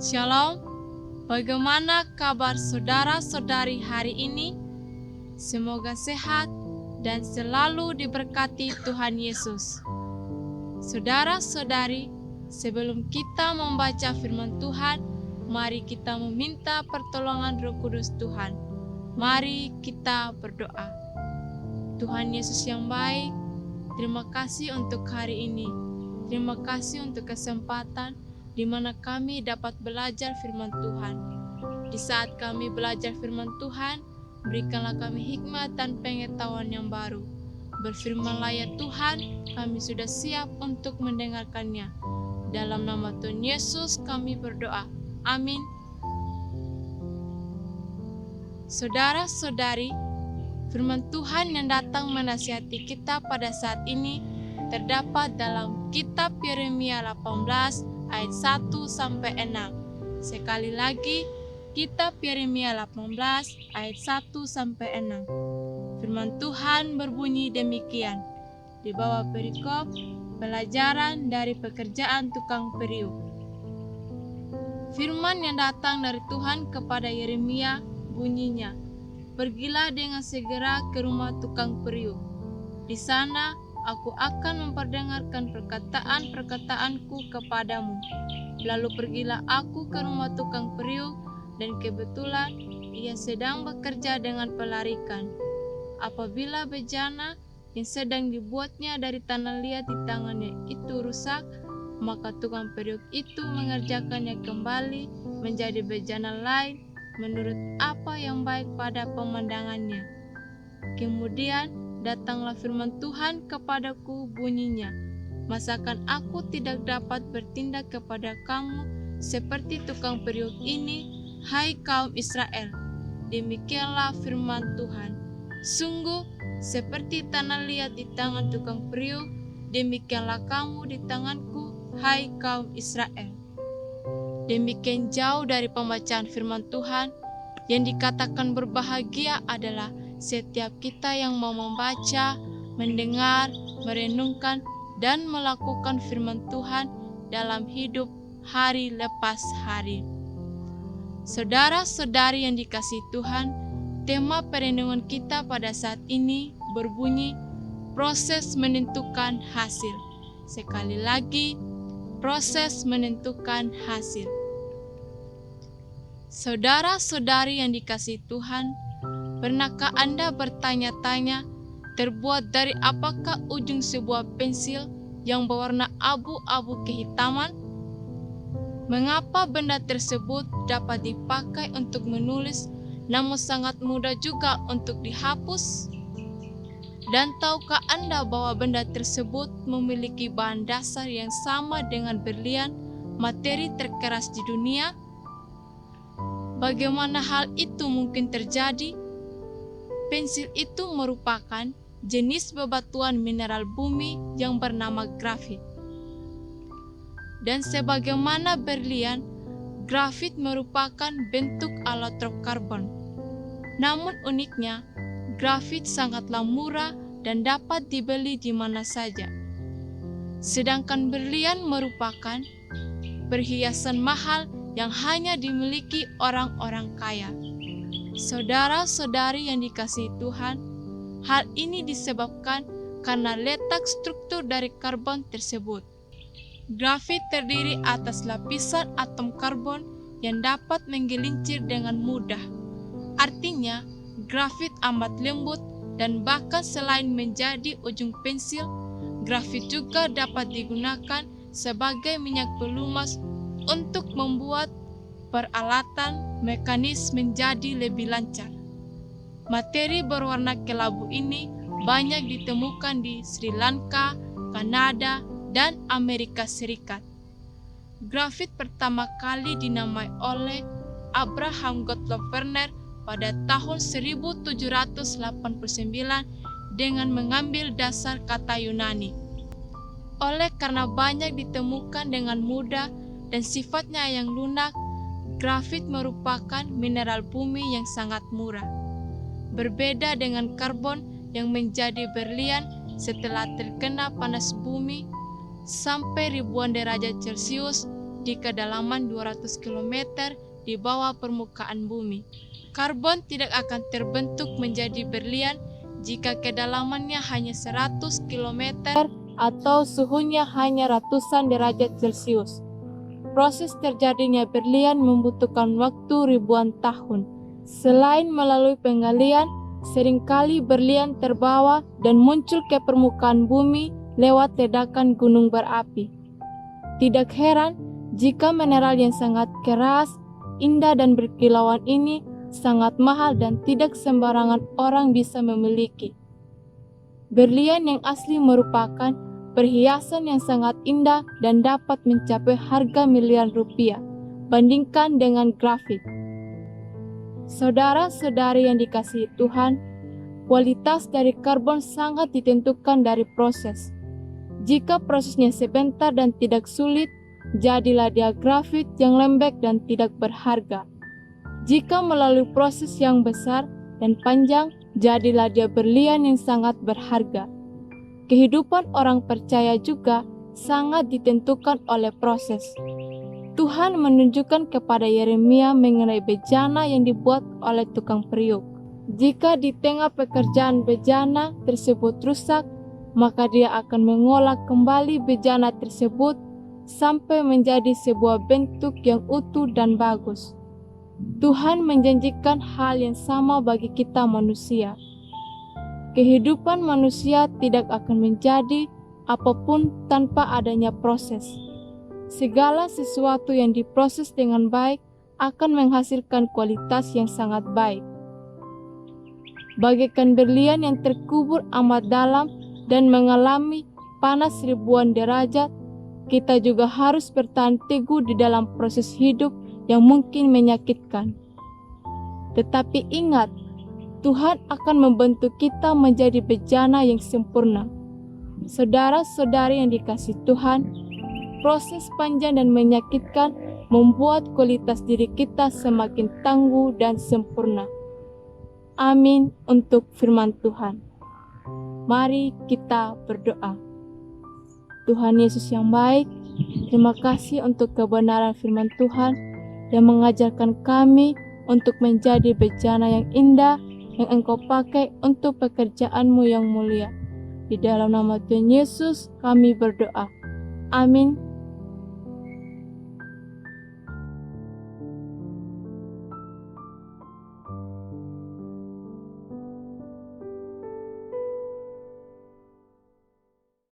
Shalom, bagaimana kabar saudara-saudari hari ini? Semoga sehat dan selalu diberkati Tuhan Yesus. Saudara-saudari, sebelum kita membaca firman Tuhan, mari kita meminta pertolongan Roh Kudus Tuhan. Mari kita berdoa. Tuhan Yesus yang baik, terima kasih untuk hari ini. Terima kasih untuk kesempatan di mana kami dapat belajar firman Tuhan. Di saat kami belajar firman Tuhan, berikanlah kami hikmat dan pengetahuan yang baru. Berfirmanlah ya Tuhan, kami sudah siap untuk mendengarkannya. Dalam nama Tuhan Yesus kami berdoa. Amin. Saudara-saudari, firman Tuhan yang datang menasihati kita pada saat ini terdapat dalam kitab Yeremia 18 ayat 1-6. Sekali lagi, kitab Yeremia 18 ayat 1-6. Firman Tuhan berbunyi demikian. Di bawah perikop pelajaran dari pekerjaan tukang periuk. Firman yang datang dari Tuhan kepada Yeremia bunyinya, "Pergilah dengan segera ke rumah tukang periuk. Di sana aku akan memperdengarkan perkataan-perkataanku kepadamu. Lalu pergilah aku ke rumah tukang periuk, dan kebetulan ia sedang bekerja dengan pelarikan. Apabila bejana yang sedang dibuatnya dari tanah liat di tangannya itu rusak, maka tukang periuk itu mengerjakannya kembali menjadi bejana lain menurut apa yang baik pada pemandangannya. Kemudian datanglah firman Tuhan kepadaku bunyinya, masakan aku tidak dapat bertindak kepada kamu seperti tukang periuk ini, hai kaum Israel? Demikianlah firman Tuhan. Sungguh, seperti tanah liat di tangan tukang periuk, demikianlah kamu di tanganku, hai kaum Israel." Demikian jauh dari pembacaan firman Tuhan, yang dikatakan berbahagia adalah setiap kita yang mau membaca, mendengar, merenungkan, dan melakukan firman Tuhan dalam hidup hari lepas hari. Saudara-saudari yang dikasihi Tuhan, tema perenungan kita pada saat ini berbunyi proses menentukan hasil. Sekali lagi, proses menentukan hasil. Saudara-saudari yang dikasihi Tuhan, pernahkah Anda bertanya-tanya, terbuat dari apakah ujung sebuah pensil yang berwarna abu-abu kehitaman? Mengapa benda tersebut dapat dipakai untuk menulis, namun sangat mudah juga untuk dihapus? Dan tahukah Anda bahwa benda tersebut memiliki bahan dasar yang sama dengan berlian, materi terkeras di dunia? Bagaimana hal itu mungkin terjadi? Pensil itu merupakan jenis bebatuan mineral bumi yang bernama grafit. Dan sebagaimana berlian, grafit merupakan bentuk alotrop karbon. Namun uniknya, grafit sangatlah murah dan dapat dibeli di mana saja. Sedangkan berlian merupakan perhiasan mahal yang hanya dimiliki orang-orang kaya. Saudara-saudari yang dikasihi Tuhan, hal ini disebabkan karena letak struktur dari karbon tersebut. Grafit terdiri atas lapisan atom karbon yang dapat menggelincir dengan mudah. Artinya, grafit amat lembut dan bahkan selain menjadi ujung pensil, grafit juga dapat digunakan sebagai minyak pelumas untuk membuat peralatan mekanis menjadi lebih lancar. Materi berwarna kelabu ini banyak ditemukan di Sri Lanka, Kanada, dan Amerika Serikat. Grafit pertama kali dinamai oleh Abraham Gottlob Werner pada tahun 1789 dengan mengambil dasar kata Yunani. Oleh karena banyak ditemukan dengan mudah dan sifatnya yang lunak, grafit merupakan mineral bumi yang sangat murah. Berbeda dengan karbon yang menjadi berlian setelah terkena panas bumi sampai ribuan derajat Celcius di kedalaman 200 km di bawah permukaan bumi. Karbon tidak akan terbentuk menjadi berlian jika kedalamannya hanya 100 km atau suhunya hanya ratusan derajat Celcius. Proses terjadinya berlian membutuhkan waktu ribuan tahun. Selain melalui penggalian, seringkali berlian terbawa dan muncul ke permukaan bumi lewat ledakan gunung berapi. Tidak heran jika mineral yang sangat keras, indah dan berkilauan ini sangat mahal dan tidak sembarangan orang bisa memiliki. Berlian yang asli merupakan perhiasan yang sangat indah dan dapat mencapai harga miliaran rupiah, bandingkan dengan grafit. Saudara-saudari yang dikasihi Tuhan, kualitas dari karbon sangat ditentukan dari proses. Jika prosesnya sebentar dan tidak sulit, jadilah dia grafit yang lembek dan tidak berharga. Jika melalui proses yang besar dan panjang, jadilah dia berlian yang sangat berharga. Kehidupan orang percaya juga sangat ditentukan oleh proses. Tuhan menunjukkan kepada Yeremia mengenai bejana yang dibuat oleh tukang periuk. Jika di tengah pekerjaan bejana tersebut rusak, maka dia akan mengolah kembali bejana tersebut sampai menjadi sebuah bentuk yang utuh dan bagus. Tuhan menjanjikan hal yang sama bagi kita manusia. Kehidupan manusia tidak akan menjadi apapun tanpa adanya proses. Segala sesuatu yang diproses dengan baik akan menghasilkan kualitas yang sangat baik. Bagaikan berlian yang terkubur amat dalam dan mengalami panas ribuan derajat, kita juga harus bertahan teguh di dalam proses hidup yang mungkin menyakitkan. Tetapi ingat, Tuhan akan membentuk kita menjadi bejana yang sempurna. Saudara-saudari yang dikasihi Tuhan, proses panjang dan menyakitkan membuat kualitas diri kita semakin tangguh dan sempurna. Amin untuk firman Tuhan. Mari kita berdoa. Tuhan Yesus yang baik, terima kasih untuk kebenaran firman Tuhan yang mengajarkan kami untuk menjadi bejana yang indah yang Engkau pakai untuk pekerjaan-Mu yang mulia. Di dalam nama Tuhan Yesus kami berdoa. Amin.